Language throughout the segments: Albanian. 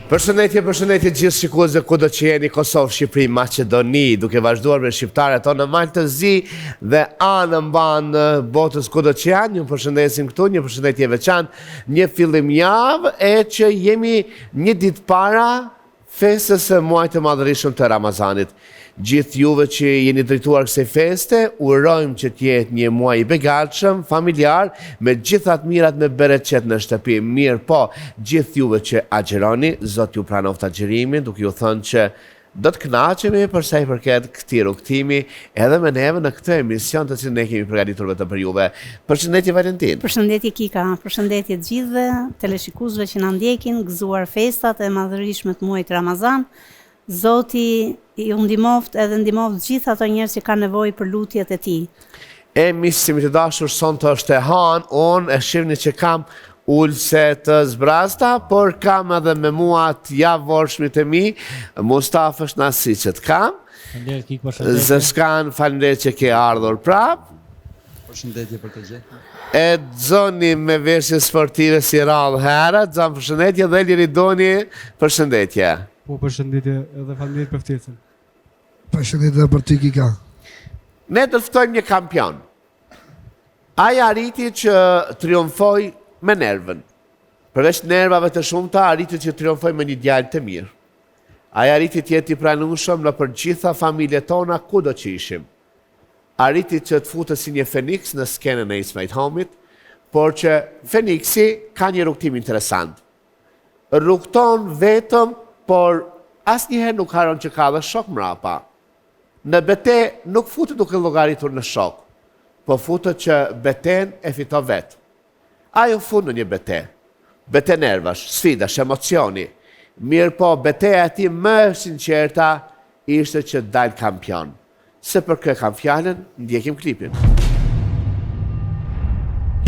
Përshëndetje gjithë shikuesve kudo që jeni, Kosovë, Shqipëri, Maqedoni, duke vazhduar me shqiptarët tonë në Malë të Zi dhe anë mbanë botës kudo që janë, një përshëndesim këtu, një përshëndetje veçantë, një fillim javë e që jemi një ditë para festës së muajit të madhërisëm të Ramazanit. Gjithë juve që jeni drejtuar kësaj feste, urojmë që të jetë një muaj i begatshëm, familjar, me gjithat mirat me bereqet në shtëpi. Mirë po, gjithë juve që agjeroni, Zot ju pranoft agjerimin, duke ju thënë që do të kënaqemi për sa i përket këtij rrugtimi edhe me neve në këtë emision të cilin ne kemi përgatitur vetëm për juve. Përshëndetje Valentin. Përshëndetje Kika, përshëndetje të gjithëve, teleshikuesve që na ndjekin, gëzuar festat e madhërishme të muajit Ramazan. Zoti ju ndihmoft edhe ndihmoft gjithë ato njerëz që kanë nevojë për lutjet e tij. E miqësimit të dashur, sonte është e hanë, unë e shihni që kam ulse të zbrasta, por kam edhe me mua të javorshmit e mi, Mustafa Shnasicet kam. Zërskan, faleminderit që ke ardhur prap. Përshëndetje për të gjë. E Zoni me veshje sportive si rallë herët, Zon përshëndetje dhe Liridoni përshëndetje. Po përshëndetje edhe faleminderit për ftesën. Përshëndetje për ty Kika. Ne të ftojmë një kampion. Ai arriti që triumfoj me nervën. Përveç nervave të shumta, arriti që triumfoj me një djalë të mirë. Ai arriti të jetë i pranueshëm në për gjitha familjet tona kudo që ishim. Arriti që të futet si një Feniks në skenën e It's My Home-it, por që Feniksi ka një rrugtim interesant. Rrugton vetëm, por asnjëherë nuk haron që ka dhe shok mrapa. Në bete nuk futet duke llogaritur në shok, po futet që beten e fiton vetë. Ajo fut në një bete. Bete nervash, sfidash, emocioni. Mirë po, beteja e tij më e sinqerta ishte që dal kampion. Se për kë kam fjalën, ndjekim klipin.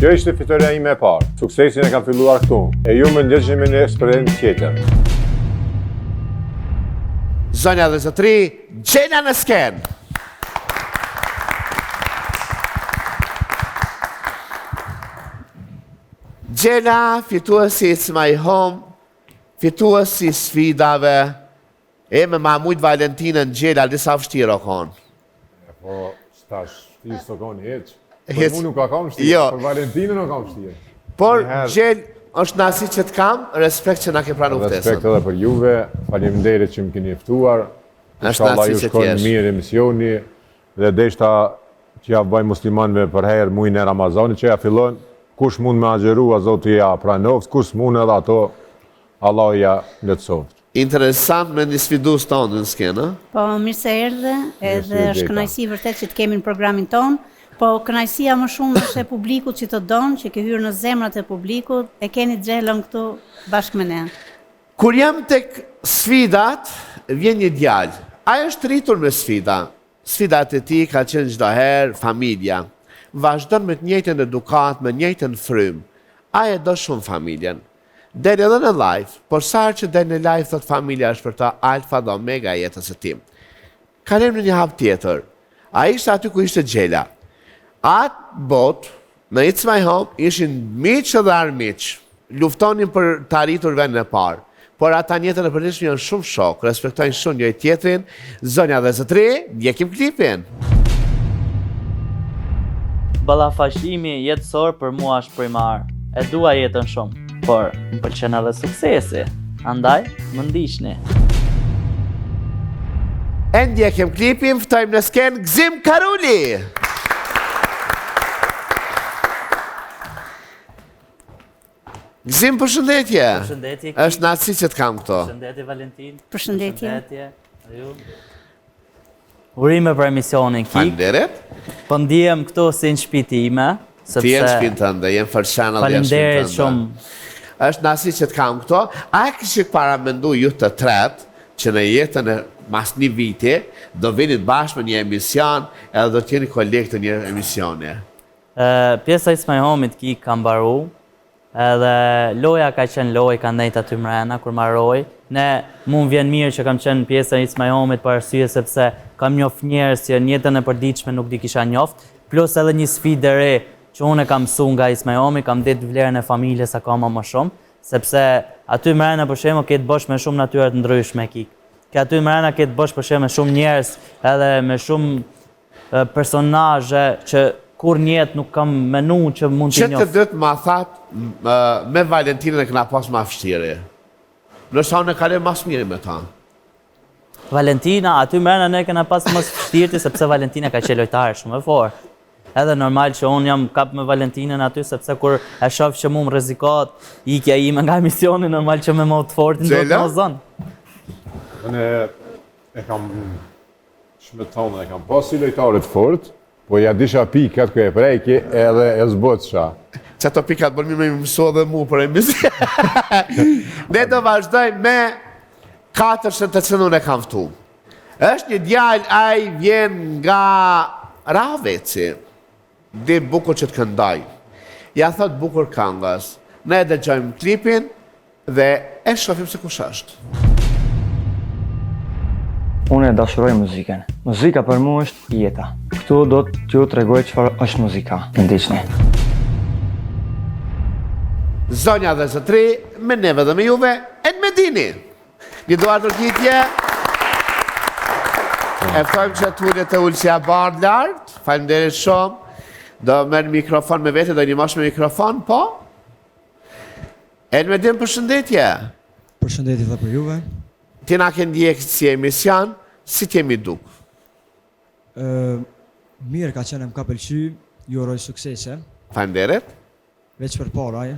Kjo ishte fitoria ime e parë. Suksesin e kam filluar këtu. E ju më ndjeshni me një eksperiencë tjetër. Zonja dhe zotëri, Gjena në sken. Gjena, fituesi It's My Home, fituesi sfidave, e me Mahmud Valentinën Gjela, disa vështirë o konë. Po, stash, ti së koni heq. Për mu nuk ka kam shtirë, Jo. për Valentinën nuk kam shtirë. Por Gjel është nasi që të kam, respekt që na ke pranu ftesën. Respekt edhe për juve, faleminderit që më keni ftuar. Inshallah ju shkon mirë emisioni dhe deshta që ja bëj muslimanëve për herë muajin e Ramazanit që ja fillon. Kush mund me agjerua, Zoti ja pranoft, kush mund edhe ato, Allah ja lehtësoft. Interesant me një sfidus tonë në skenë. Po mirë se erdhe, edhe është kënaqësi vërtet që të kemi në programin ton, po kënaqësia më shumë është e publikut që të don, që ke hyrë në zemrat e publikut, e keni Xhelën këtu bashkë me ne. Kur jam tek sfidat, vjen një djalë. Ai është rritur me sfida. Sfidat e tij ka qenë çdo herë familja. Vazhdon me të njëjtën edukat, me të njëjtën frym. Ai e do shumë familjen. Del edhe në live, por sa herë që del në live thot familja është për ta alfa dhe omega e jetës së tij. Kalem në një hap tjetër. Ai ishte aty ku ishte Gjela. Atë botë, në It's My Home, ishin miq dhe armiq. Luftonin për të arritur vendin e parë. Por ata në jetën e përditshme janë shumë shok, respektojnë shumë njëri tjetrin. Zonja dhe zotëri, ndjekim klipin. Ballafaqimi jetësor për mua është primar. E dua jetën shumë, por më pëlqen edhe suksesi. Andaj, më ndiqni. E ndjekim klipin, ftojmë në skenë Gzim Karuli. Gzim, përshëndetje. Përshëndetje. Është natësi që të kam këto. Përshëndetje Valentin. Përshëndetje. Ju. Urime për emisionin Kik. Faleminderit. Po ndihem këtu si në shtëpi time, sepse Ti je në shtëpinë tënde, jem fërshana dhe jam në faleminderit shtëpinë shumë. tënde. Është natësi që të kam këto. A e kishit paramendu ju të tretë që në jetën e mas një viti do vinit bashkë me një emision edhe do t'jeni kolegë të një emisioni? Pjesa It's My Home-it Kik ka mbaru. Edhe loja ka qenë loj, ka ndejt aty mrena, kur marroj. Ne mund vjen mirë që kam qenë pjesë e It's My Home-it për arsye sepse kam njoft njerëz që në jetën e përditshme nuk di kisha njoft, plus edhe një sfidë e re që unë e kam mësuar nga It's My Home-it, kam ditë vlerën e familjes akoma më shumë. sepse aty mrena për shembull ke të bosh me shumë natyra të ndryshme kik. Ke aty mrena ke të bosh për shembull me shumë njerëz edhe me shumë personazhe që kur njetë nuk kam menu që mund t'i njof. Që të dëtë ma thatë me Valentinën e këna pas ma fështiri. Nërsa unë e kale mas miri me ta. Valentina, aty mrena ne kena pas mas fështirti sepse Valentina ka qenë lojtare shumë e fortë. Edhe normal që unë jam kap me Valentinën aty sepse kur e shoh që mu më rrezikot, ikja ime nga emisioni, normal që me më të fortin do të më zonë. Unë e kam shmetonë, e kam pas si lojtare të fortë, po ja disha pikat kë e prejki edhe e zbotësha. Që ato pikat bërmi me mëso dhe mu për emisi. Ne do vazhdoj me 4 të që unë e kam ftu. Është një djalë, ai vjen nga Raveci, dhe bukur që të këndaj. Ja thot bukur këngës. Ne e dëgjojmë klipin dhe e shohim se kush është. Unë e dashuroj muzikën. Muzika për mu është jeta. Këtu do t'ju tregoj çfarë është muzika. Ndiqni. Zonja dhe zotri, me neve dhe me juve, Edmedini. Një duar tërkitje. E ftojmë që turit e ullësia bardë lartë. Faleminderit shumë. Do merë mikrofon me vete, do një mosh me mikrofon, po? Edmedin, përshëndetje. Përshëndetje dhe për juve. Ti na ke ndjekë si emision, si t'jemi duk? Mirë ka qenë më ka pëlqy, ju uroj suksese. Faleminderit. Veç për paraj.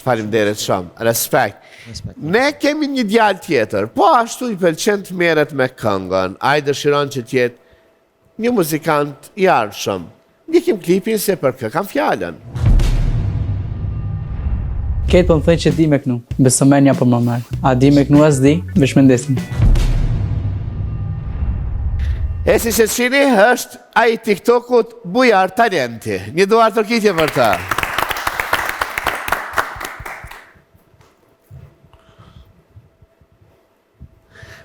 Faleminderit shumë, respekt. Ne kemi një djalë tjetër, po ashtu i pëlqen të merret me këngën, ai dëshiron që t'jetë një muzikant i ardhshëm. Ndjekim klipin se për kë kam fjalën. Ketë po më thënë që di me kënu, beso menja për më marë. A di me kënu as di, vesh me ndesim. E si që qini është ai TikTokut Bujar Talenti. Një duar tërkitje për ta.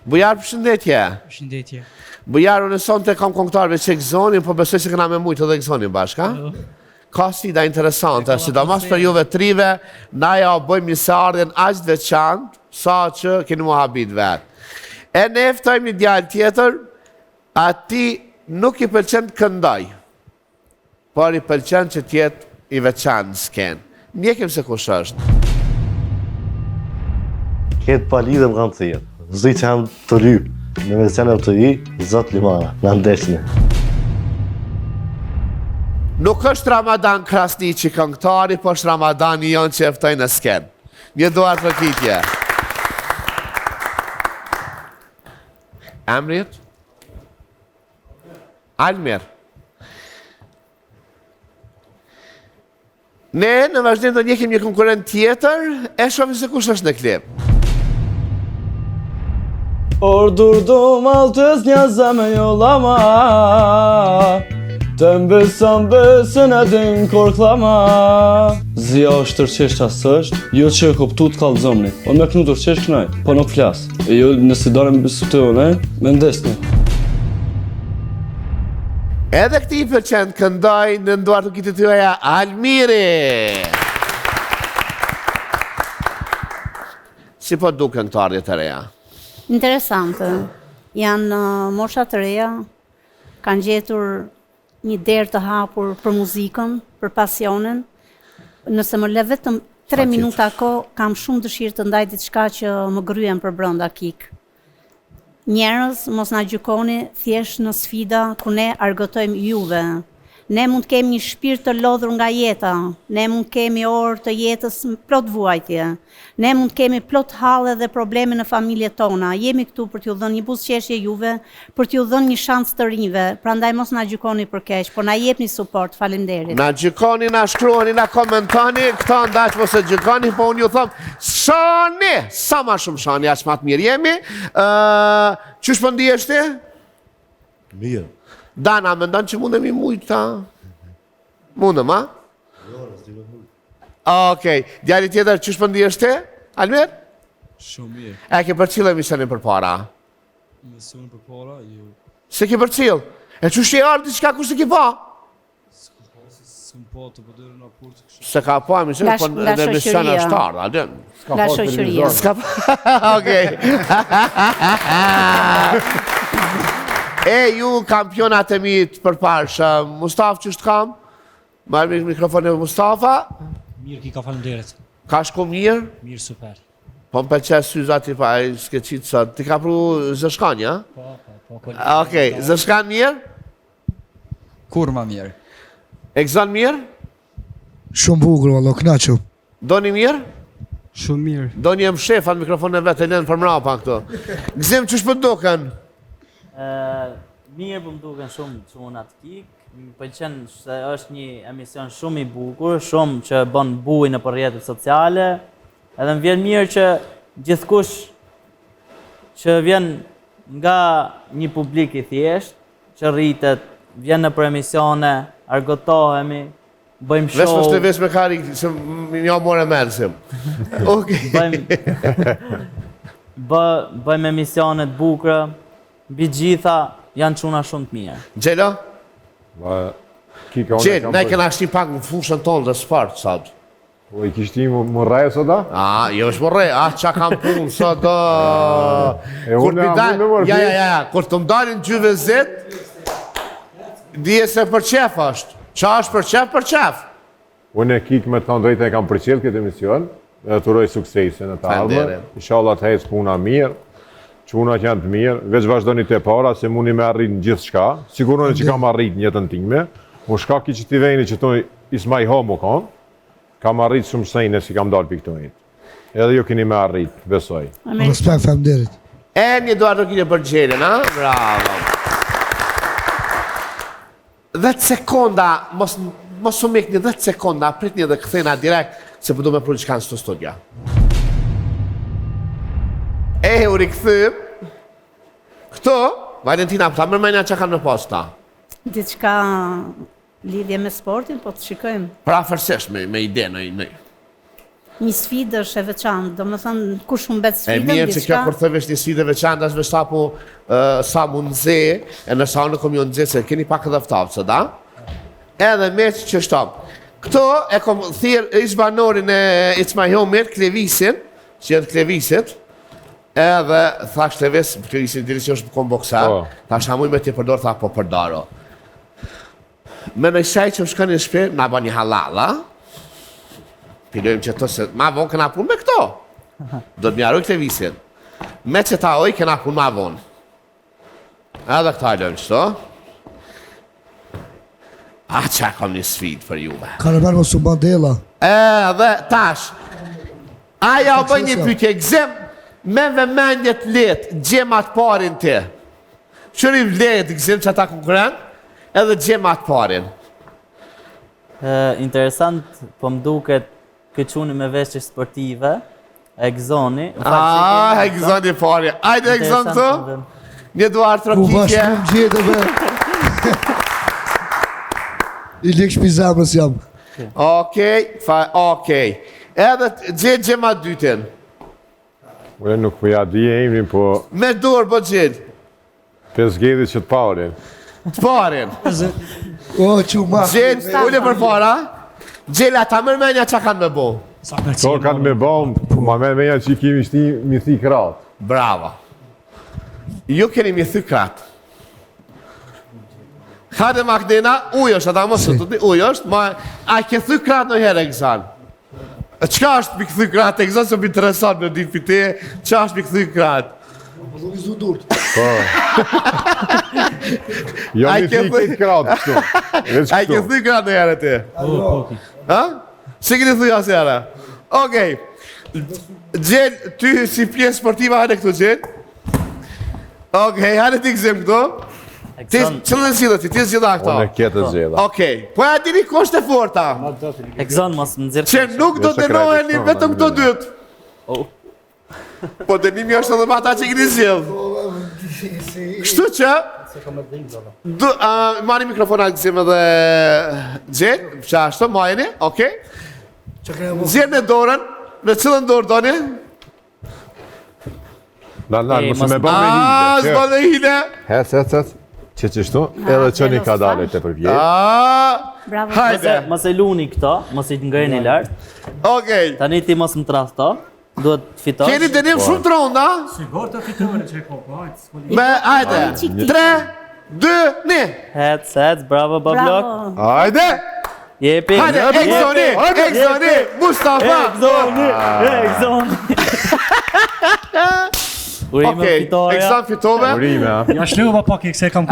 Bujar, përshëndetje. Përshëndetje. Bujar, unë sonte kam këngëtarëve që gëzonin, po besoj se këna me mujtë edhe gëzonin bashka. Ka sfida interesante, sidomos për juve trive, na ja bëjmë një seardhjen aq të veçantë, sa që keni mu habit vetë. E ne ftojmë një djalë tjetër, ati nuk i pëlqen të këndoj, por i pëlqen që tjetë i veçantë në skenë. Ndjekim se kush është. Ketë pa lidhe më kanë thirë. Zdi që jam të ry, në versione të i, Zot Limana, në ndeshni. Nuk është Ramadan Krasniqi këngëtari, po është Ramadan i jonë që eftoj në skenë. Një duar të kitje. Emrit? Almir. Ne në vazhdim do njëkim një konkurent tjetër, e shohim se kush është në klip. Ordurdum altız yazama yollama, Tembesam besën edin korklama. Zia është tërqesht asë është, jo që e koptu të kalëzomni. O me kënu tërqesht kënaj, po nuk flasë. E jo nësi dare më besu të one, me ndesni. Edhe këti i përqen këndoj në nduar të kitë të joja Almiri. Si po duke në të ardhje të reja? Interesante. Janë mosha të reja, kanë gjetur një derë të hapur për muzikën, për pasionin. Nëse më le vetëm 3 minuta ko, kam shumë dëshirë të ndaj diçka që më gryen për brenda kik. Njerëz, mos na gjykoni thjesht në sfida ku ne argëtojmë juve. Ne mund të kemi një shpirt të lodhur nga jeta, ne mund të kemi orë të jetës plot vuajtje, ne mund të kemi plot halle dhe probleme në familjet tona, jemi këtu për t'ju dhënë një buzëqeshje juve, për t'ju dhënë një shans të rinjve, prandaj mos na gjykoni për keq, por na jepni suport, faleminderit. Na gjykoni, na shkruani, na komentoni, këta ndaq mos e gjykoni, po unë ju them, shani, sa ma shumë shani, aq ma të mirë jemi. Qysh po ndihesh ti? Mirë. Dana, me ndonë që mundemi mujtë ta? Mundëm, a? Jo, nësë me mujtë. Okej, djali tjetër, qysh për ndihesh ti? Almir? Shumë mirë. E ke për cilë emisionin për para? Emisionin për para, jo. Se ke për cilë? E qysh e ardhë diçka ku se ke pa? po të përdyrë në purtë kështu. Se ka po emision, po në emision është tarë, adem. La shoqëria. S'ka po, okej. E, ju kampionat e mi të përparshëm, Mustafa që shtë kam? Marrë mikrofonin e Mustafa. Mirë ki ka falënderit. Ka shku mirë? Mirë super. Po më përqes syza ti pa e s'ke qitë sot. Ti ka pru Zëshkan, ja? Po. Okej, Zëshkan mirë? Kur ma mirë? Egzon mirë? Shumë bukur, valla, knaqëm. Doni mirë? Shumë mirë. Doni jem shef anë mikrofonin e vetë e lënë për mrapa këto. Gzim që shpët duken? Mirë për më duken shumë çunat kik. Më pëlqen se është një emision shumë i bukur, shumë që bën buj në rrjetet sociale. Edhe më vjen mirë që gjithkush që vjen nga një publik i thjesht, që rritet, vjen në për emisione, argëtohemi, bëjmë show. Vesh më shtë vesh me kari, se një more mërësim. Bëjmë emisionet bukra, mbi gjitha janë çuna shumë të mirë. Gjelo? Gjelo, ne kena shti pak në fushën tonë dhe sport, sot. Po i kishti më rrejë sot, a? Jo është më rrejë, qa kam punë sot, kur të mdalin gjyve zet, dije se për qef është. Qa është për qef? Unë e kikë me të thonë drejtë e kam përqel këtë emision, dhe të uroj suksese në të ardhme. Inshallah të hecë puna mirë, qunat janë të mirë, veç vazhdoni të para, se mundi me arrit në gjithë shka. Siguroni që kam arrit një jetën time, unë shka ki që ti vejni që të ismaj homo kanë, kam arrit shumë sejnë si kam dalë për këto jetë. Edhe ju keni me arrit, besoj. Respekt, famderit. E një duar të kine për Gjelën, a? Bravo. 10 sekonda, mos u mek një 10 sekonda, prit një dhe këthena direkt, se përdu me pru qëka në së studia. U rikëthëm, këto, Valentina, ta mërmenja që kanë në posta. Diçka lidhje me sportin, po të shikojmë. Pra fërsesh me ide në Një sfidë është e veçantë, do më thënë, kush më betë sfidën, diçka... E mirë që kjo përthëvesh një sfidë e veçantë, është vështapu sa mu nëze, e nësa unë kom jo nëze, se keni pak edhe ftavë, da? Edhe me që shtopë. Këto e kom thirë ishë banorin e It's My Home It, Klevisin, që jetë Klevisit, edhe thash Klevis, Klevisin diri që është kom boksar, thash hamuj me t'i përdor, tha po përdaro. Me në shaj që më shkën një shpe, na ba një halala, pilojmë që të se, ma vonë këna pun me këto. Do të mjaroj Klevisin. Me që ta oj, këna pun ma vonë. Edhe këta lojmë qëto. Qa kom një sfid për juve. Ka në mërë më su bandela. Edhe tash, aja o bëj një pytje, gzem, me vëmendjet letë, gjemat parin ti. Qëri vletë, gzem që ata konkurent, edhe gjemat parin. Interesant, po më duket këquni me veshje sportive, Egzoni. Egzoni pari. Ajde Egzon të? Një duar të rokitje. Ku bashkëm gjithë dhe. I lik shpizamës jam. Okej. Edhe gjithë gjema dytin. Ure nuk përja di e imrin, po... Me dur, po gjithë. Pes gedit që të parin. Të parin. Gjithë, ule për para. Gjela, ta mërmenja që kanë me bo? To kanë me bo, ma mërmenja që i kemi shti mi thi kratë. Bravo. Ju keni mi thi kratë. Hade Magdena, uj është, ata mos të të uj është, ma a ke thi kratë në herë, Egzan? Qka është mi këthy kratë, Egzan, se më interesat në ditë pite, qa është mi këthy kratë? Po, i zudurt. Jo mi thi këtë kratë, kështu. A ke thi kratë në herë ti? Ha? Se këni thuj asë jara? Okej. Gjenë, ty si pjesë sportiva hajde këtu gjenë? Okej, hajde ti këzim këtu? Qëllë në zhjithë ti, ti zhjitha këto? Unë e kjetë zhjitha. Okej, po e dini kështë e forta? Egzon mos më nëzirë. Që nuk do të noheni vetëm këto dytë. Po dënimi është edhe ma ta që këni zhjithë. Kështu që... Mani mikrofona gëzim edhe gjenë, që ashtë, majeni, okej? Zjerë në dorën, në cëllën dorë doni? Mos me bërë me hile. Zbërë me hile. Hec. Që qështu, edhe qëni ka dalë të përpjet. Bravo. Hajde. Mos e luni këto, mos i ngreni lart. Okej. Tani ti mos më tradh këto. Duhet të fitosh. Keni dënim shumë të rënda. Sigurt të fitore që po, hajde. Me, hajde. 3, 2, 1. Hec, bravo Bablok. Hajde. Jepi. Hajde, Exoni, Mustafa. Exoni. Urime Okej, fitoria. Exon fitove. Urime, ha? Ja shlova pak i këse kam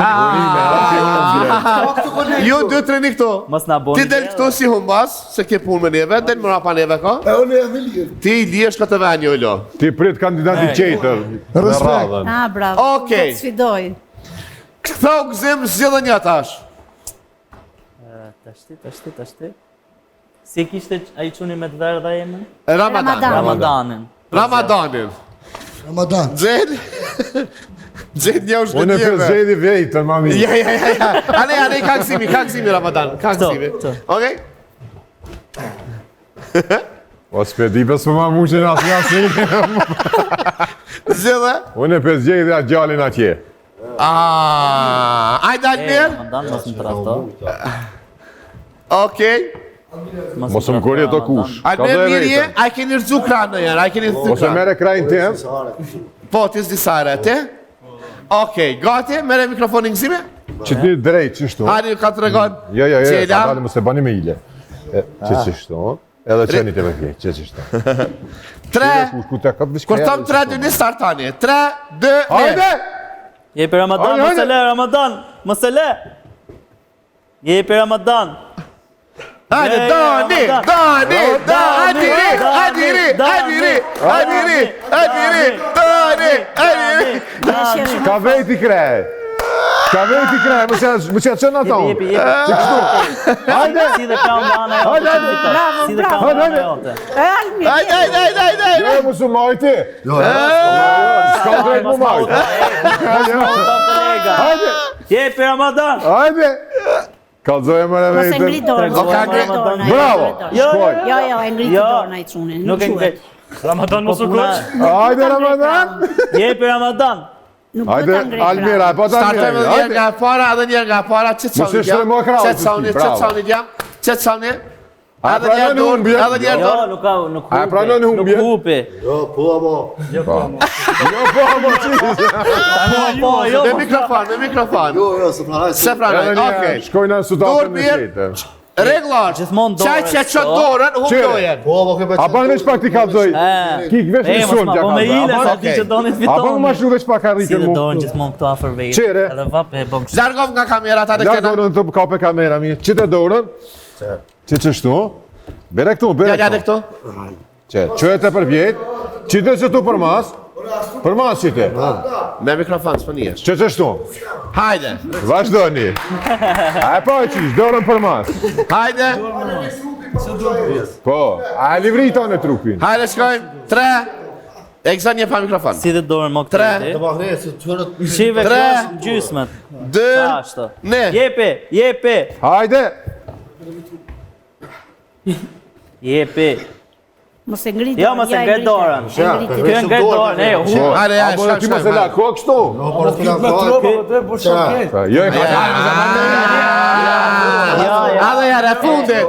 Ju 2-3 këtu. Mos na boni. Ti del këtu si humbas, se ke punë me neve, del më rapa neve ka. E unë jam i lirë. Ti i liesh këtë venjë, Olo. Ti prit kandidati qejtër. Respekt. Bravo. Okej. Do të sfidoj. Këta u gëzim zgjidhën një tash. Tashti. Si kishte ai çuni me të verdha jemi? Ramadanin. Ramadan. Xhed një është Unë e për zhedi vejtë, mami. Ja. Ale, ka gëzimi Ramadan. Ka gëzimi. Okej? O s'pedi për s'pë ma muqin asë jasë. Zgjidhe? Unë e për zhedi atë gjallin atje. Ajde Almir. Ramadan mos më tradh to. Okej. Mos më korje të kush. Almir mirje, a keni rëzu kranë në jarë, a keni rëzu Ose kranë. mere krajnë tem. Po, ti s'di sare, te? Okej, gati, mere mikrofonin gëzime? Që ti drejt, qështu? Ani ka të regon. Jo, Qela. sa dalë mëse bani me ile. Që qështu, edhe qeni të përkje, që qështu. 3, kur tam 3, 2, 1, startani. 3, 2, 1. Hajde! Jepi Ramadan, mos e le Ramadan. Mos e le. Jepi Ramadan. Hajde, Dani! Ka vejti krej! Më që qënë ato? Jepi. Që kështu? Hajde! Si dhe kam dhe ana jote. Si dhe kam dhe ana jote. Hajde! Jo, më su majti! Ska drejt më majti! Hajde! Jepi Ramadan. Hajde! Kalzoj e mëre Mos e vejtën. ngrit dorën. Bravo! Jo, e ngrit dorën ai çunin. Nuk e ngrit. Ramadan mos u kosh. Hajde Ramadan! Jepi Ramadan. Nuk do Hajde, ta ngrit. Almira, po ta Startojmë Almira. një nga para, edhe një nga para, që të Mos e shtremo jam. krahun, Që të saunit jam. Që të saunit. Edhe një dorë, edhe një Jo, dorë. nuk A e pranon humbje? Nuk hupi. Jo, po, amo. Jo. Me mikrofon. Jo, se pranaj. Se pranaj, okej. Shkojnë në sudatën në Dorë qejtë. Reglar. Gjithmonë dorë. Qaj që qëtë dorën, humdojen. Po, amo, ke A ban veç pak ti kalzoj? Kik veç në shumë Po me ile sa ti që donit A fiton. ban më shu veç pak Si arritën dhe mu? dorën gjithmonë këto afër vejtë. Qere. Edhe vap e bëm kështu. Largov nga kamerat atë Larë këna. dorën të kape kamera mi. Qite dorën? Që qështu? Bere këtu, bere Gjade këtu. këtu. Që e të përpjet? Qite që tu për mas? Për mas qite? Me mikrofon, s'po njesh. Që qështu? Hajde. Vazhdoni. A e pa e qish, dorën për mas. Hajde. Po, a e livrita në trupin. Hajde, shkojmë. 3. Exon një pa mikrofon. Si dhe dorën më Tre. këtëti. Shive Tre. kjo është gjysmët. 2. Ashtë. Ne. Jepi. Hajde. Jepi. Mos e ngrit. Jo, mos e ngret dorën. Kjo e ngret dorën, Hajde, ja, A bona ti më se la, ko kështu? Jo e ka Adhe jarë, e fundit.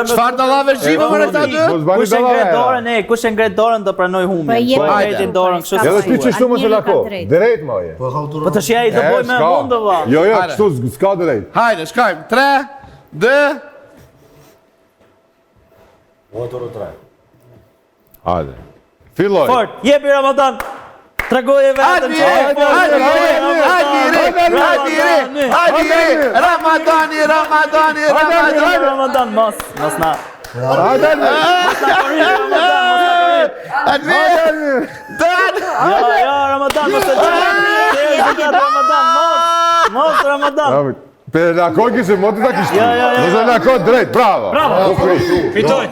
Çfarë dallave zhive më këta dy? Mos bani Kush e ngret dalla. dorën, kush e ngret dorën do pranoj Po humbin. jep. Po e ngretin dorën kështu. Edhe ti që shtu më se la ko. Drejt moje. Po të shija i të boj me mundë valla. Jo, kështu s'ka drejt. Hajde, shkojmë. 3, 2. Hajde. Filloj. Fort, jepi Ramadan. Tregoje vetëm që e fort. Ramadan, mos na. Hajde. Jo, Ramadan, mos e qenë. Mos Ramadan. Per la kogë se mo të ta kishti. Jo. Nëse la kogë drejt, bravo. Fitoj.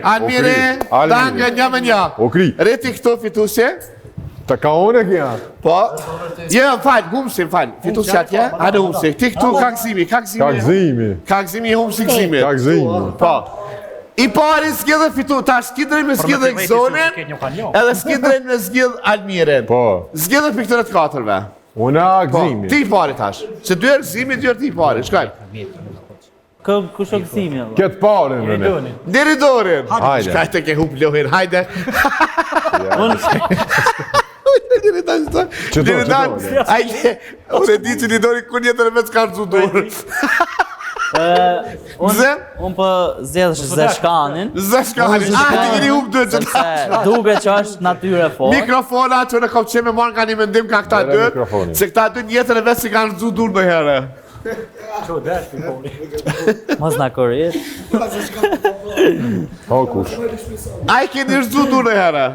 Almire, dangë një më një. Okri. Reti këto fitusje. Të ka one kja. Po. Jo, falj, humsi, falj. Fitusje atje, hajde humsi. Ti këtu ka gëzimi. Ka gëzimi humsi gëzimi. Ka gëzimi. Po. I pari s'gjedhe fitu, ta s'kidrej me s'gjedhe Gzonin, edhe s'kidrej me s'gjedhe Almiren. Po. S'gjedhe për këtëre të katërve. Una gëzimi. Ti i pari tash. Se 2 herë gëzimi, 2 herë ti i pari. Shkaj. Kush o gëzimi? Këtë parën në ne. Liridoni. Hajde. Shkaj të ke hup lojën, hajde. Liridan, hajde. Unë e di që Lidoni kur jetën e vetë s'ka rëzu dorë. Unë po zjedhësh Zeshkanin. Zeshkanin, ti keni hup dëtë që Sepse duke që është natyre fort. Mikrofona që në kom që me marrë nga një mendim ka këta dëtë, se këta dëtë jetën e vetë si kanë rëzu durë në herë. Mos na korrish. O kush. A i keni rëzu durë në herë?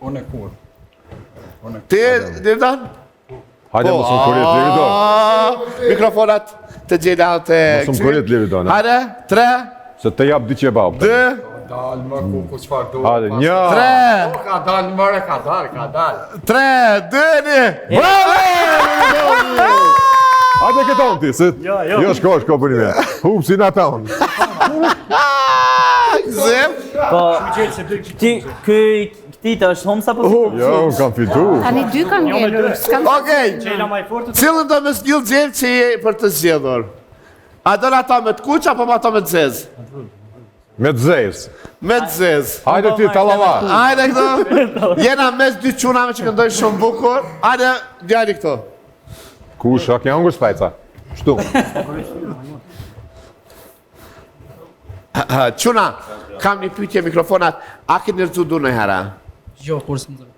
Unë e kur. Ti, Liridan? Hajde mos më korrit Liridon. Mikrofonat të gjela të... Mos më korrit Liridon. Hajde, 3, Se të jap 2 kebab. 2, Dalë më ku çfarë do. Hajde, 1. 3, Ka dalë mëre, ka dalë. 3, 2, 1. Bravo! Hajde këton ti, se... Jo, shko për një me. Hup si në tonë. Zem? Po, këti të është homsa po? Jo, unë kam fitu. Tani 2 kanë ngelur, s'kam... Okej, cilën do me s'gjillë gjelë që je për të zgjedhur? A do në ata me të kuq, apo me ata me të zezë? Me të zezë. Me të zezë. Hajde ty talava. Hajde këto. Jena mes 2 qunave që këndojnë shumë bukur. Hajde, djali këto. Kush, a kja ungur spajca? Shtu. Quna, kam një pyetje mikrofonat. A keni rëzu du në hera? Jo, kur s'më zërë.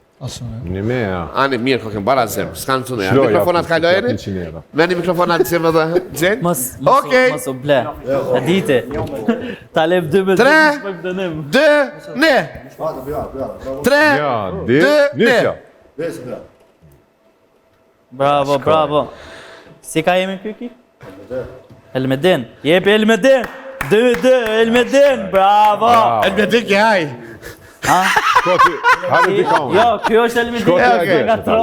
Një me, ja. Ani, mirë, kokën bara zemë. S'kanë rëzu në hera. Shloja, Mikrofonat ka lojeni? 100 euro. Me një mikrofonat zemë dhe gjenë? Mos u ble. E dite. Ta lep 2 me 3, 2, 1. 3, Ja, di, 2, 1. Bravo. Si ka jemi kyki? Elmedin. Jepi Elmedin. 2, Elmedin. Bravo. Elmedin ke haj. Ha? Shko ti, hajde ti ka unë. Jo, kjo është Elmedin. Shko ti a Nga tro.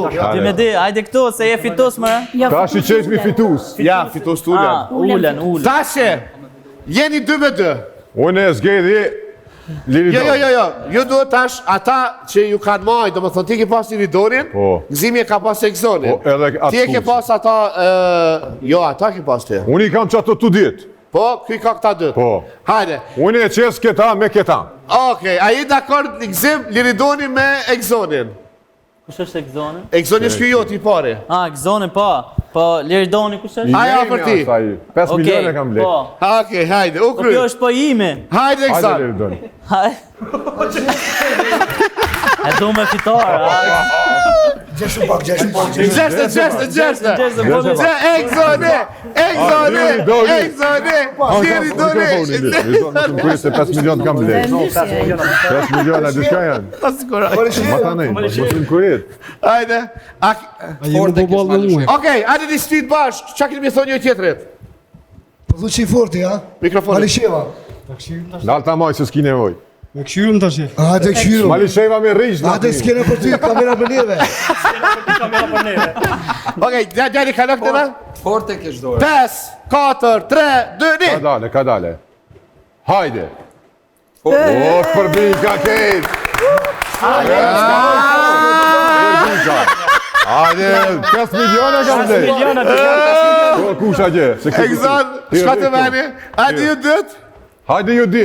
2-2, Ti hajde këtu, se je fitus më. Ta shi qesh mi fitus. Ja, fitus të ullën. Ullën. Tashe, jeni 2-2. Unë e zgedhi Liridon. Jo. Ju duhet tash ata që ju kanë majë, do më thonë ti ke pas Liridonin, Po. Gzimi e ka pas Egzonin. Po, edhe atë Ti e ke kush. pas ata, jo, ata ke pas ti. Unë i kam që ato të ditë. Po, kuj ka këta dëtë. Po. Hajde. Unë e qes këta me këta. Okej, a i dakord Gzim Liridonin me Egzonin? Kush është Egzoni? Egzonin shkjo jo ti pare. Egzoni po. Po Liridoni kush është? Aja për ti. 5 milion e kam lek. Po. Okej, hajde, u Po kry. kjo është po ime. Hajde, Hajde Egzon. Liridon. E du me fitar. Gjeshu pak. Gjeshte. Egzoni. Liridon, më kërës se 5 milion kam lek. 5 milion e diska janë. Ma ta nej, mos më kërët. Hajde. Okej. Okej, hajde një shtit bashkë. Qa keni me thonë një tjetërit? Dhu që i forti, ha? Mikrofonin. Malisheva. Dal ta maj se s'ki nevoj. Me këshyrëm të shi. Hajde këshyru. Malisheva me rrish. Hajde s'kene për ty, kamera për neve. Kamera për neve. Okej, djali ka lëkë të në? Forte kesh dorë. 5, 4, 3, 2, 1. Ka dale. Hajde. O, shpërbinka kejt. Hajde, 5 milion e kam dhe. 5 milion e të kanë. Po, kusha gje. Egzon, shka të veni. Hajde ju dëtë. Hajde ju di.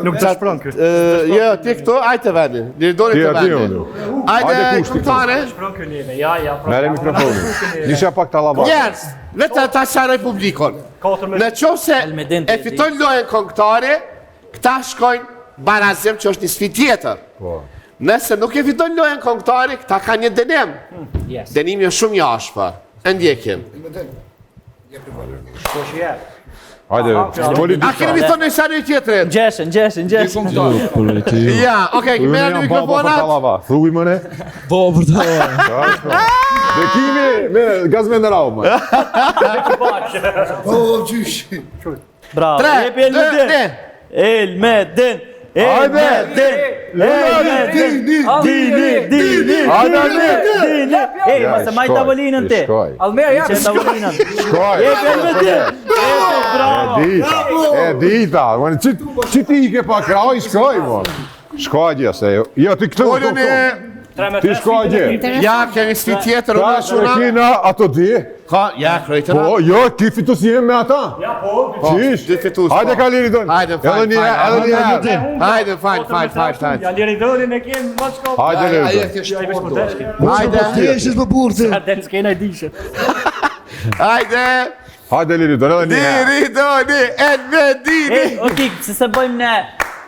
Nuk të shpron kërë. Jo, ti këto, hajde të veni. Liridoni Ti të e di veni. unë. Hajde, kushti. këtare. Shpron kërë njëve. Ja. Mere mikrofonin. Nisha pak ta lava. Njerës, vetë ta qaroj publikon. 4 me... Në qovë se Elmedin e fitojnë lojën konktare, këta shkojnë barazim që është një sfit tjetër. Po. Nëse nuk e fitojnë lojën konktare, këta ka një denim. Denimi është shumë jashpër. E ndjekin. Hajde, A keni mi thonë në shani tjetërit? Gjeshen. Ja, okej, mërë një mikrofonat. Thuj më ne. Po, për ta. Dhe kimi me gazme në rau më. O, gjysh. Bravo. 3, Jepi 2, 1. Elmedin. Hajde. Dini. Ej, mos e maj tavolinën ti. Shkoj. Almer, ja. Që tavolinën. Shkoj. Jepi Elmedin. Bravo. E dita. Që ti i ke pa kraj, shkoj, mo. Shkoj gjë, se jo ti këtu. Ullën e Ti shko gje. Ja, kemi sfi tjetër, unë e shuna. Kina, ato di. Ka, ja, krejtëra. Po, jo, ti fitus jemi me ata. Ja, po. Qish? Dy fitus. Hajde ka liri dojnë. Hajde, fajn. Hajde, fajn. Ja, liri dërin e kemë më shko. Hajde liri Aje dojnë. ke shporto. Hajde. Ti eshes për burti. Den s'kena i dishe. Hajde. Hajde liri dojnë, edhe një herë. Diri, doni, Edvedini. Okej, si se bëjmë ne,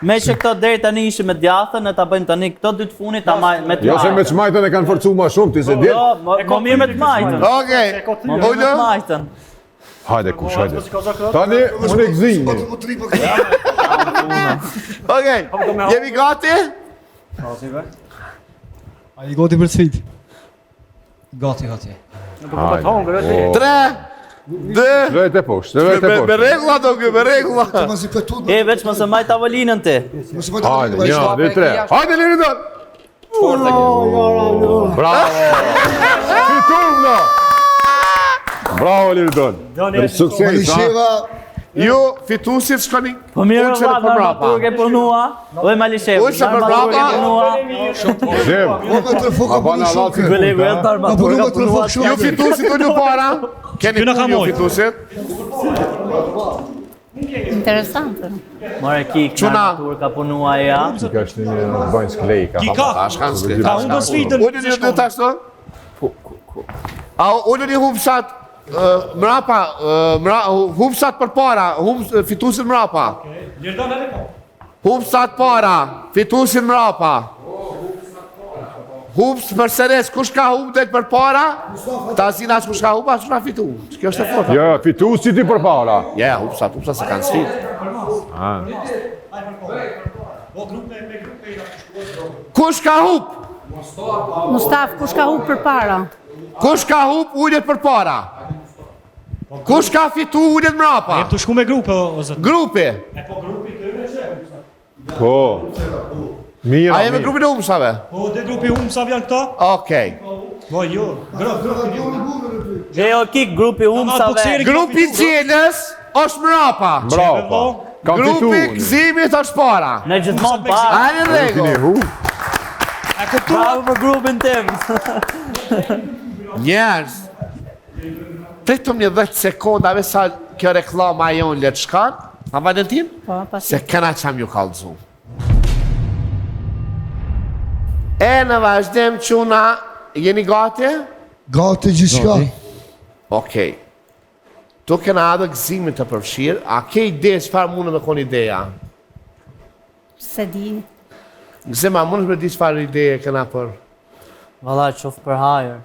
me që këto deri tani ishim me djathën, ne ta bëjmë tani këto dy të funit, ta me të Jo se me të majtën e kanë forcu ma shumë, ti se dit. Jo, më mirë me të majtën. Okej. Më mirë me të majtën. Hajde kush, hajde. Tani, unë e gzini. Okej, jemi gati? A i goti për sfit? Gati. Hajde. 3, 2, Drejt e poshtë, drejt e me poshtë. regla do kjo, me regla. Mos i fetut. E, veç më se maj tavolinën ti. Mos i fetut. Hajde, 1, 2, 3. Hajde liri dojnë. Bravo. Fitum na. Bravo liri dojnë. Sukses, ha. Malisheva, Ju, fitusit shkoni. Po mirë Unë që në valla, përmrapa. armaturë ke punua. Oj Malishev, Unë që përmrapa. Zem. po me të foka Abana për lati. shumë. Kolegu e të Po armaturë me ka të punua. foka shumë. Ju fitusit unë ju para. Keni pun ju fitusit. Interesante. More kik, në Quna. armaturë ka punua ja. Ka është një bëjnë sklej, ka hapa. Tash kanë skrit. Unë do sfidën. Unë një dy tashto. A unë një humsat mrapa, humsat për para, fitusin mrapa. Lirë edhe po. Humsat para, fitusin mrapa. Humps për seres, kush ka hump dhe për para? Ta zina kush ka hump, ashtu ka fitu. Kjo është e forta. Jo, fitu si ti për para. Ja, humsat se kanë sfit. Kush ka hump? Mustaf, kush ka hu për para? Kush ka hump, ullet për para. Kush ka fitu, ullet mrapa. Të shku me grupe, o zëtë. Grupi. Po. Mira, A jemi grupin e humsave? Po, dhe grupi humë sa vjanë këta? Okej. Po, jo. E o kik, grupi humsave. Grupi gjelës është mrapa. Bravo. Kam fitu. Grupi gzimit është para. Në gjithmonë para. A në rregull. Kini hu. Bravo për grupin tim. Njerëz. Pritëm një 10 sekundave sa kjo reklama jonë letë shkan. A Valentin? Po, pas. Se këna qam ju kalëzu. E në vazhdim quna, jeni gati? Gati gjithçka. Okej. Tu kena adhe gëzimit të përfshirë, a ke ide çfarë mundë me kon ideja? Se di. Gëzima, mundë me di çfarë ideje kena për? Valla, qof për hajër.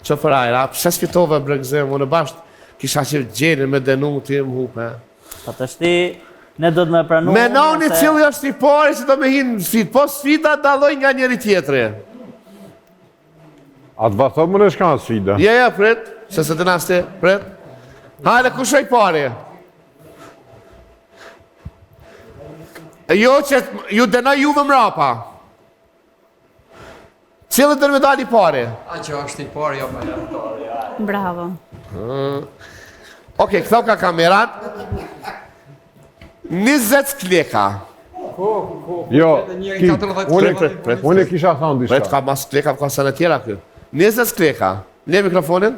Që për ajra, pse s'fitove bre gëzim, unë bashkë kisha qërë gjenin me denu ti më hupe. Pa të shti, ne do të me pranu. Menoni cili është i pari që do me hinë në sfit, po sfida daloj nga njëri tjetëri. Atë va thot më në shkanë sfida. Ja, prit, se se të nasti, prit. Hajde, kush është i pari? Jo që ju denoj juve mrapa. Cilë të me dali pari? A që është i parë, jo me janë. Bravo. Okej, këtho ka kamerat. 20 skleka. Jo, ki, Prit. unë e kisha thonë Prit, dishka. ka mas skleka, ka sene tjera kjo. 20 skleka. Le mikrofonin.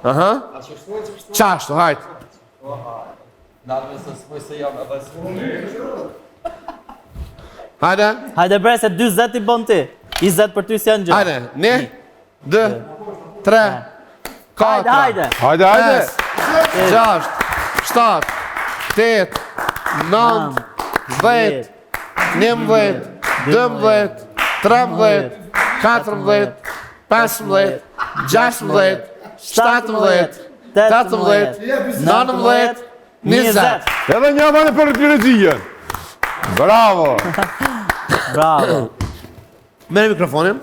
Aha. Qashtu, hajt. Nalve se s'poj se jam edhe s'poj. Hajde, Hajde bre, se 20 i bon ti. 20 për ty si janë gjë. hajde. 1, 2, 3, 4, Hajde. Hajde, hajde. 6, 7, 8, 9, 10, 11, 12, 13, 14, 15, 16, 17, 18, 19, 20. Edhe një avane për rëtyrëzijën. Bravo. Bravo. Mere mikrofonin.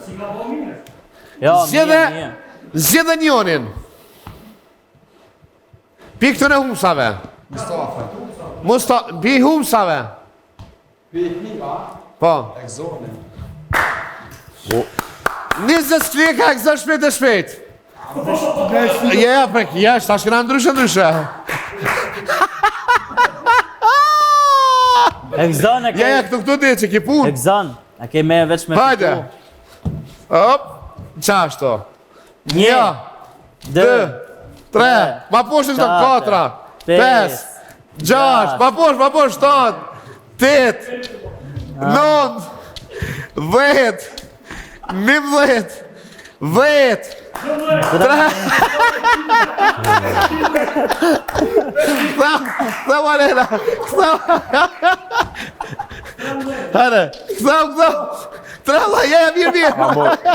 Jo, Zjedhe, mirë. zjedhe njonin. Pi këtën e humsave. Mustafa. Pi humsave. Po. 20 skleka e këzë shpejt e shpejt. Ja, për jashtë, tash këna ndryshe. E gëzon e ke... Ja, këtu di që ki pun. E gëzon. E ke me veç me Hajde. Hop, qashto. 1, 2, 3, ma poshtë të 4, 5, 6, ma poshtë 7, 8, 9, 10, 11, 10, 3. Kësa Marela, kësa. Hajde, kësa. 13, ja, mirë.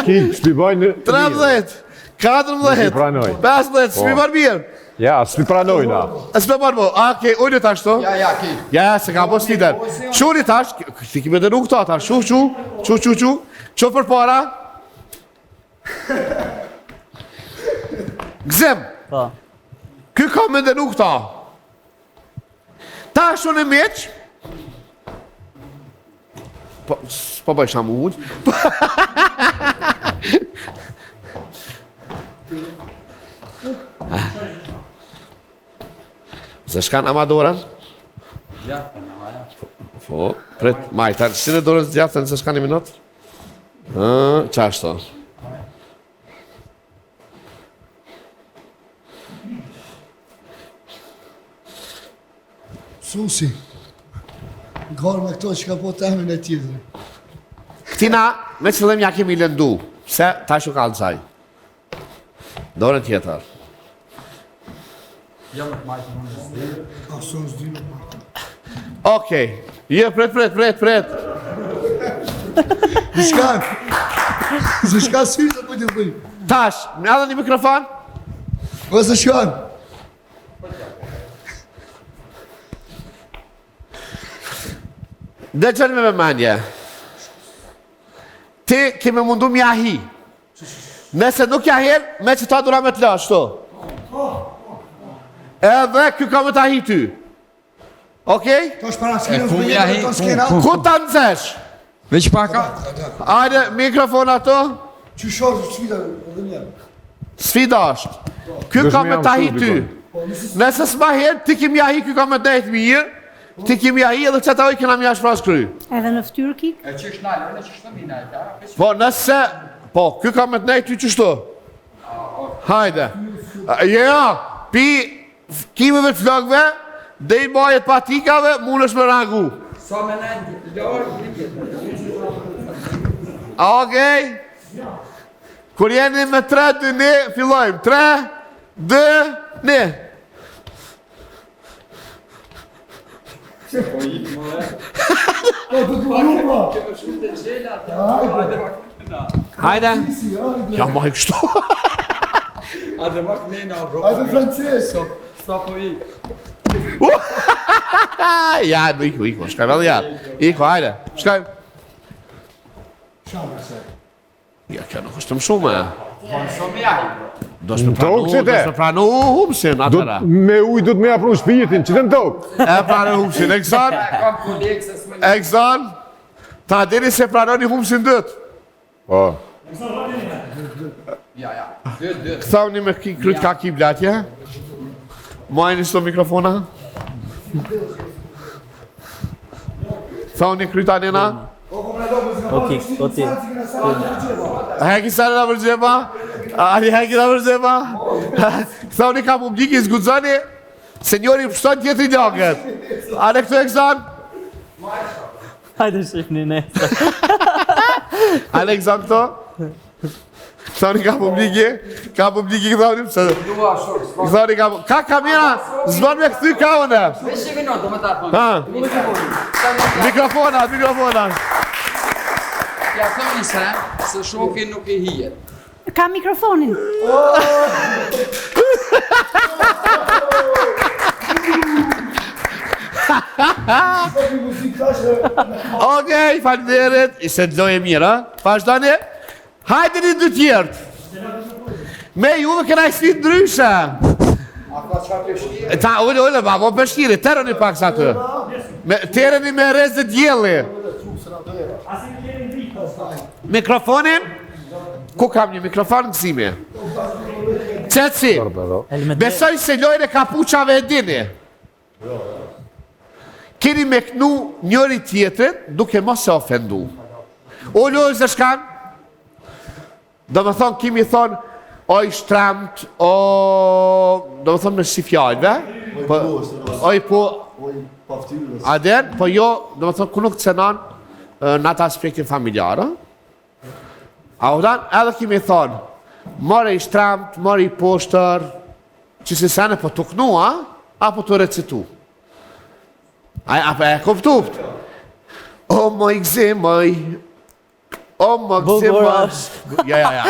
Ki, shpibojnë... 13, 14, 15, shpibon mirë. Ja, s'pi pranojna. S'pibon mo, okej, ujnë tash to. Ja, ki. Ja, se ka po slider. Quni tash, ti kime dënu këta tash, qu për para. Gzim, Po. ky ka me dënu këta. Tash unë e meq. Po bëj shamu unë. Zë shkan Amadoran? Ja, Po, pret, majtar, si në dorën së gjatë nëse shkan një minut? Qashto? Susi, ngarë me këto që ka po temin e tjetër. Këtina, me qëllim ja kemi lëndu, se ta shu kalë qaj. Dorën tjetër. jam të majtë në nëzdi. Aso në zdi. Okej, pret. Zë shka sytë po të dhëj. Tash, me adhe një mikrofon? O zë shkan. Dhe qënë me mendje. Ti keme mundu mja hi. Nëse nuk ja herë, me që ta dura me të lash, to. Edhe kjo ka me ta hi ty. Okej? To është para skenës, Ku ta nëzesh? Veç paka? Ajde, mikrofon ato. Që shoshë sfida edhe njerë. Sfida është. Kjo ka me ta hi ty. Nëse s'ma herë, ti kim ja hi, kjo ka me dejtë mirë. Ti kim ja hi edhe që ta oj këna mja shpras kry. Edhe në ftyrë kik? E që është nalë, në që është të mina, e ta? Po, nëse... Po, kjo ka me të nejtë ty qështu. Hajde. Ja, pi kimeve të flogve, dhe i bajet patikave, mund është me rangu. Sa me nëjtë, lorë, Okej. Kur jeni me 3, 2, 1, fillojmë. 3, 2, 1. Hajde. Ja, ma i kështu. Adë mak nëjna, bro. Ajde Frances. Sa po i. Ja, iko, shkaj vedhe ja. Iko, hajde, shkaj. Ja, kjo nuk është më shumë, Do shme pranu humsin, atëra. Me uj du të me apru shpijetin, që të në tokë? E pranu humsin, e kësan? E kësan? Ta diri se pranoni humsin dëtë. Po. Këthani me kryt ka kiblatje. Majni së mikrofona. Këthani kryt anena. Oti. Heki sare në vërgjema. Ali heki në vërgjema. Këthani ka publiki zgudzani. Senjori pështon tjetëri njëngët. Ale këtu e kësan? Hajde shifni ne. Ale kësan këto? Këthani ka publiki këthani pëse. Këthani ka publiki. Ka kamera, zban me këthy ka une. Mikrofona. Ja, thoni se, se shokin nuk i hijet. Ka mikrofonin. Okej, falderit, i se të dojë mira. Pashtani, hajde një dy tjertë. Me juve këna i slit ndryshe. Ta, ullë, babo pështiri, terën i pak sa të. Terën i me rez dhe djeli. Mikrofonin? Ku kam një mikrofon në kësime? Qëtësi, besoj se lojnë e kapuqave e dini. keni me kënu njëri tjetrin duke mos se ofendu. O lojë zë shkan, do më thonë, kimi thonë, oj shtramt, do më thonë me si fjallëve, oj po, aden, po jo, do më thonë, ku nuk cënan në atë aspektin familjarë. A u dan, edhe kimi thonë, more i shtramt, more i poshtër, që si sene po të knua, apo të recitu. Apo e kuptupt. O moj gzimoj, o moj gzimoj. Ja.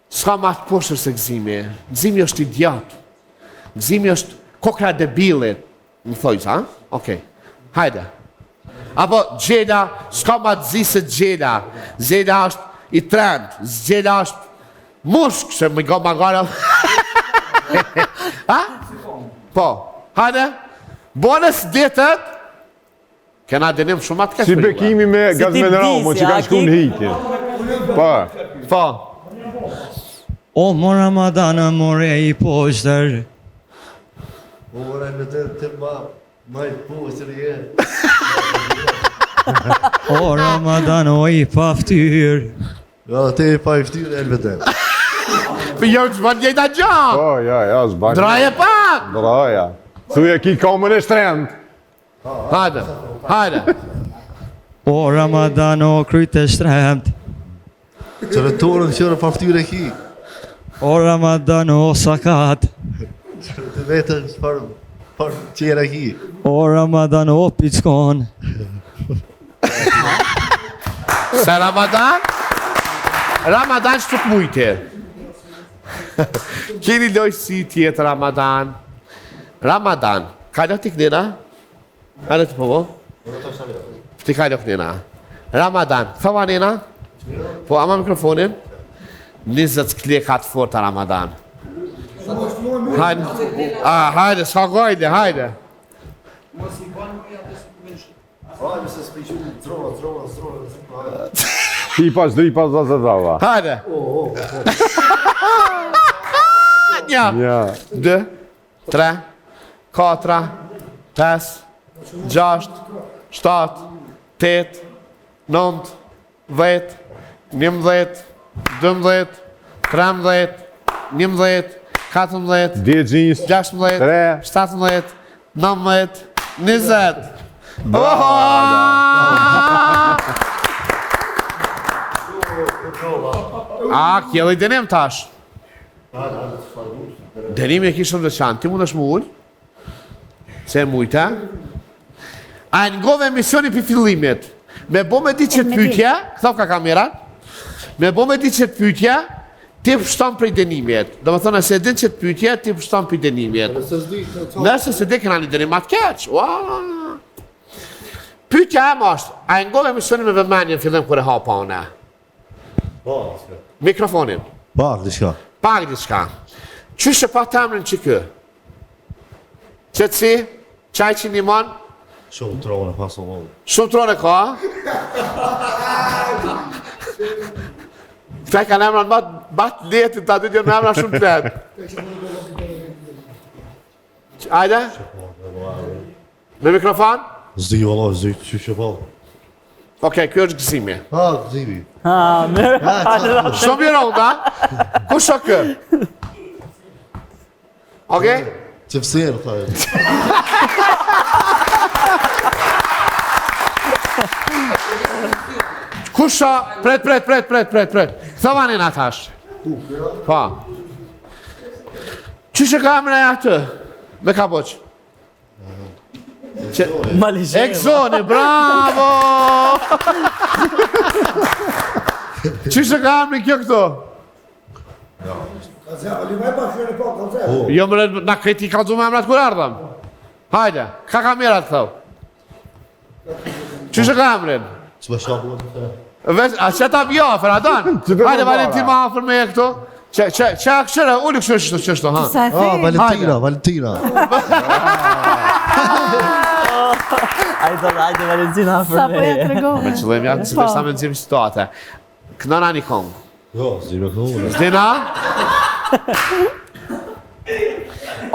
Ska ma të poshtër se gzimi. Gzimi është idiot. Gzimi është kokra debilit. Më thojës, ha? Okej. Hajde. Apo gjeda, ska ma të zi se gjeda. Gjeda është i trend. Gjeda është mushk, se më go magara. Ha? Po. Hajde. Bonës ditët. Kena denim shumë atë kështë. Si bekimi me Gazmenramo që ka shku në hikje. Po. O, mo Ramadanë, more i poshtër. O, more në të ma i poshtër je. O, Ramadanë, o i paftyr. Ja, te i pa i ftyrë, elbeten. Për jo që bënë gjejta gjanë. Po, ja, zbanë. Draje pak. Draja. Thuja ki komën e shtrend. Hajde. O, Ramadanë, o kryt e shtremt. Qërëtorën qërë pa ftyrë e ki. O, Ramadanë, o sakat. Të vetën për qërë e ki. O, Ramadanë, o pickon. Se Ramadan që të mujtë. Keni lojë si tjetë Ramadan. Ka do t'i kënina? Ka do t'i përvo? Ti ka do kënina. Ramadan, thëva nina? Po, ama mikrofonin? 20 klekat forta Ramadan. Hajde, s'ka gojde, hajde. Hipas, dripas, zazazava. Hajde. Një, 2, 3, 4, 5, 6, 7, 8, 9, 10, 11, 12, 13, 11, 14, 16, 17, 19, 20. Kjellë i denim tash. Denim e kishëm dhe qanë, ti mund është mu ullë? Se e mujta? A e ngove emisioni për fillimit. Me bo me di qëtë pytja, këthof ka kamerat, me bo me di qëtë pytja, ti pështon për i denimjet. Do më thonë, se e din qëtë pytja, ti pështon për i denimjet. Nëse se di këna një denimat keq. Pytja e më është, a e ngove emisioni me vëmenjën fillim kër e hapa ona? Mikrofonin. Pak diçka. Qështë pa temrin që kë? Qëtësi? Qaj që një mon? Shumë trone, paso volë. Shumë trone ka? Këta ka në emran batë letin, ta dy në emran shumë të letë. Ajde? Me mikrofon? Zdi, valla, zdi, që shëpallë. Okej, kjo është gëzimi. Gëzimi. Shumë i ronda. Ku shë kë? Okej? Që fësirë, thajë. Ku shë? Pret. Thëvanin atash. Pa. Që shë ka amre atë? Me ka boqë? Exoni, bravo! Qështë ka amri kjo këto? Jo mërë, na kreti ka zume amrat kur ardhëm. Hajde, ka kamerat thëv. Qështë ka amrin? Që me shabu e të A që ta bjo afer, Adan? Hajde, Valentin ma afer me e këto. Që këshërë, ullë këshërë qështë, ha? Valentina. Ajde, Valentina afer me e. Me qëllim janë, si përsa me nëzim situate. Kënëna një kongë. Jo, zime kënëna. Zdina?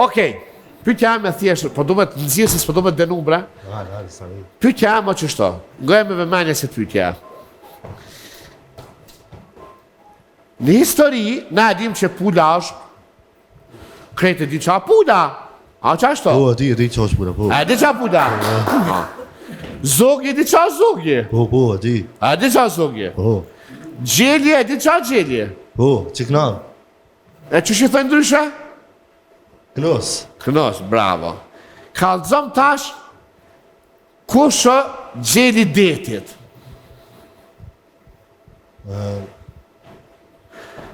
Okej. Pyetja ime thjesht, po duhet nxjerrësis, po duhet denumra. Pyetja ime që shto. Goja me vëmendje se pyetja. Në histori, na e dim që pula është krejtë di qa pula. A qa shto? Po, di qa është pula, po. A di qa pula? Zogje di qa zogje? Po, di. A di qa zogje? Po. Gjelje, di qa gjelje? Po, qikna. E që shi thënë ndryshe? Kënos. Kënos, bravo. Kallëzom tash, kush është gjeli detit?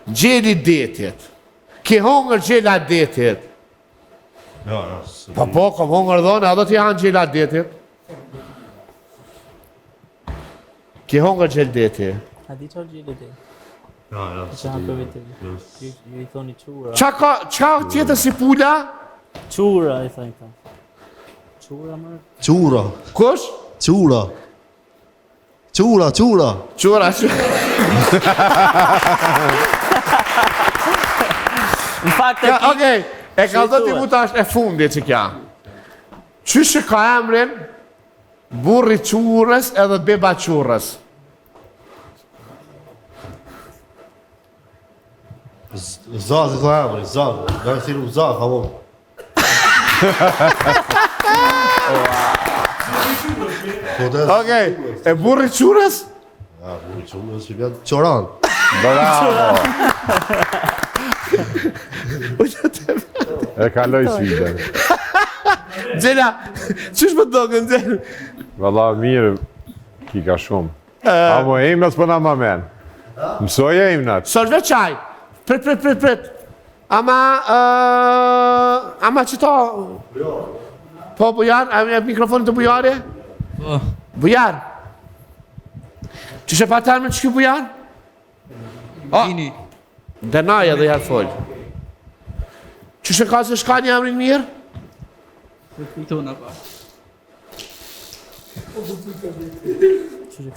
Gjeli detit. Ke hongër gjela detit? Po, kom hongër dhone, a do t'i hanë gjela detit? Ke hongër gjel detit? A di qa gjeli detit? Që hanë për vitë, ju i thoni qura. Qa tjetër si pula? Qura, i thoni ta. Qura, mërë? Qura. Kush? Qura. Qura. Qura. Në fakt e ki... Okej, e ka do t'i mutash e fundi që kja. Qyshe ka emrin burri qurës edhe beba qurës? Zazë ka emri, Zazë. Nga në thiru Zazë, havo. Okej, e burri qurës? Ja, burri qurës që vjetë Qoran. Bravo! E kaloj sfidën. Gjela, qysh më doken, Gjela? Valla, mirë, ki ka shumë. Amo e imnat s'pëna ma men. Mësoj e imnat. Sorve qaj. Prit. Ama qëto? Po, bujar, a e mikrofonit të bujare? Po. Bujar. Qysh e pa termen që kjo bujar? Dini. Denaj edhe jarë folë. Qysh e ka se shka një emrin mirë? Kujtona pa.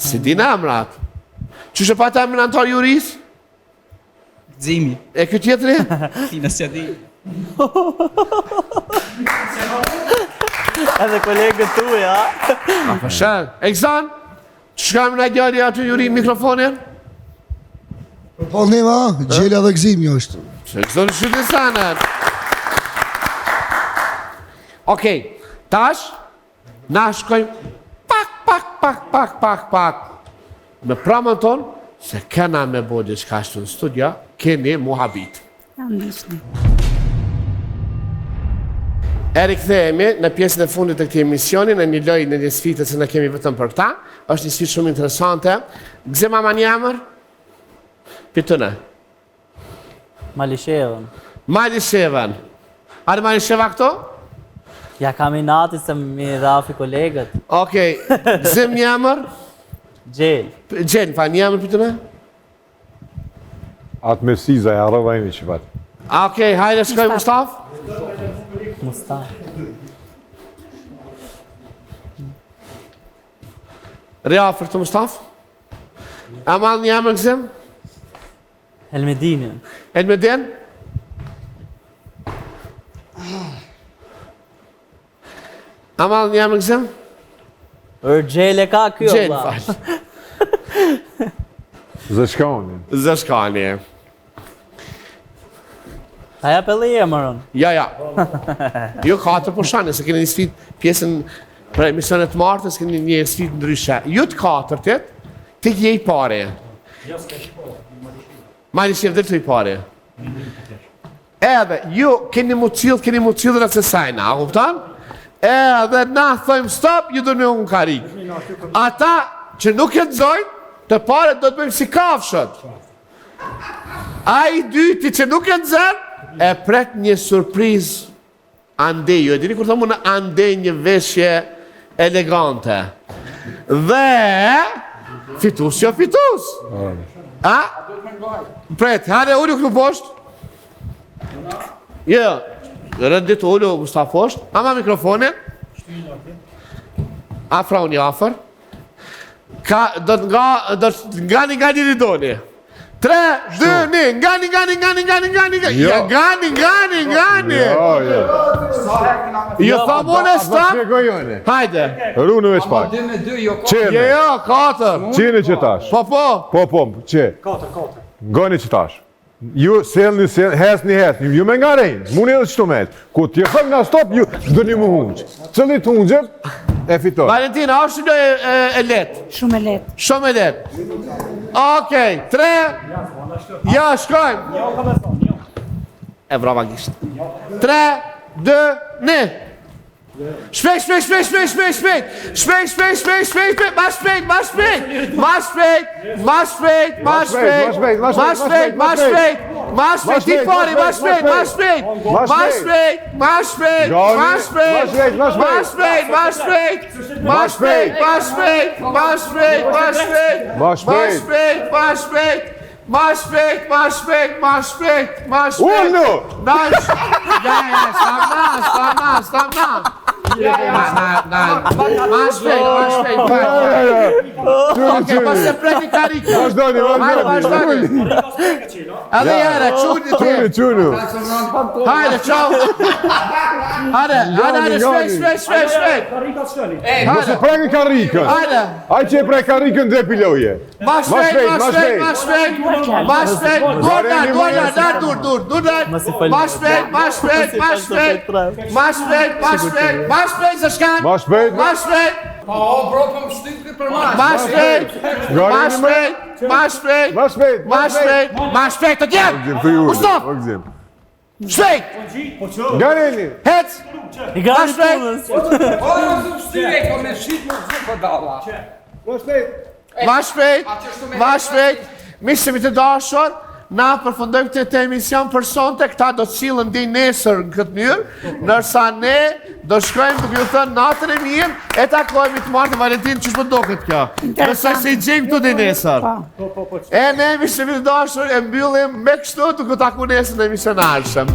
Si din emrat. Qysh e pa termen antar juris? Gzimi. E kjo tjetëri? Tina s'ja di. Edhe kolegët tu, ja? A përshen. Ekzan, që kam në gjari aty juri mikrofonin? Po nema, gjela dhe gzimi është. Që këzoni shqytin sanën. Okej, tash, na shkojmë pak. Me pramën tonë, se kena me bodi qka shtu në studia, keni muhabit. E rikthehemi në pjesën e fundit të këtij emisioni, në një lojë, në një sfidë që ne kemi vetëm për këta. Është një sfidë shumë interesante. Gzim ama një emër? Pitune. Malishevën. Malishevën. Arë Malisheva këto? Ja kam i nati se mi rafi kolegët. Okej, gzim një emër? Gjel. Gjel, pa një emër pitune? Atë me siza e arrova imi që patë. Okej, hajde shkoj Mustaf? Mustaf. Reafër të Mustaf? Amal një emër gzim? Elmedinin. Elmedin? Amal një emër gzim? Gjel e ka kjo, Gjel, ba. falë. Zëshkoni. Zëshkani. Aja pëllë e mërën. Ja. Jo 4 për shane, se keni një sfit pjesën për emisionet martës, keni një sfit ndryshe. Jo të 4-tit, të je i pare. Malishevë dhe të i pare. Edhe, ju keni mu cilë rëtë se sajna, a kuptan? Edhe na thojmë stop, ju do në unë karik. Ata që nuk e të zojnë, të pare do të bëjmë si kafshët. A i dyti që nuk e të zërë, e pret një surpriz andej. Jo e dini kur thëmë në andej një veshje elegante. Dhe fitus jo fitus. A? Pret, hare ullu këtu poshtë. Jo, rëndit ullu Mustaf poshtë. Ama mikrofonin. Afra unë i afer. Do të nga një ridoni. 3, 2, 1, ngani. Ja, ngani. Jo, thamone stop. Hajde. Runu veç pak. Qene. Jo, 4. Qene që tash. Po, që. 4. Ngani që tash. Ju selni, hesni. Ju me nga rejnë, muni edhe qëtu me. Ku t'je thëm nga stop, ju dëni mu hunqë. Cëllit hunqëm, e fitoj. Valentina, është një e letë? Shumë e letë. Shumë e letë. Okej, 3. Ja, shkojmë. E brava gisht. 3, 2, 1. Shpejt. Uno! Stamna. Ma shpejt. Okej, pas se preki karikën. Vazhdoni. Edhe jere, quni. Hajde, qau. Hajde, shpejt. Mos e preki karikën. Hajde. Aj që e preki karikën dhe piloje. Ma shpejt. Ma shpejt, se shkan. Ma shpejt. Ma shpejt, të djemë. Ustop. Shpejt. Gareni. Hec. Ma shpejt. Ma shpejt. Mishëmi të dashur, na përfundojmë këtë emision për sonte, këta do të cilën di nesër në këtë mënyrë, nërsa ne do shkojmë duke ju thënë natën e mirë, e takojmë të martë Valentin që shpë do këtë kjo. Nësa si gjejmë të di nesër. E ne mishëmi të dashur e mbyllim me kështu duke taku nesër në emision arshëm.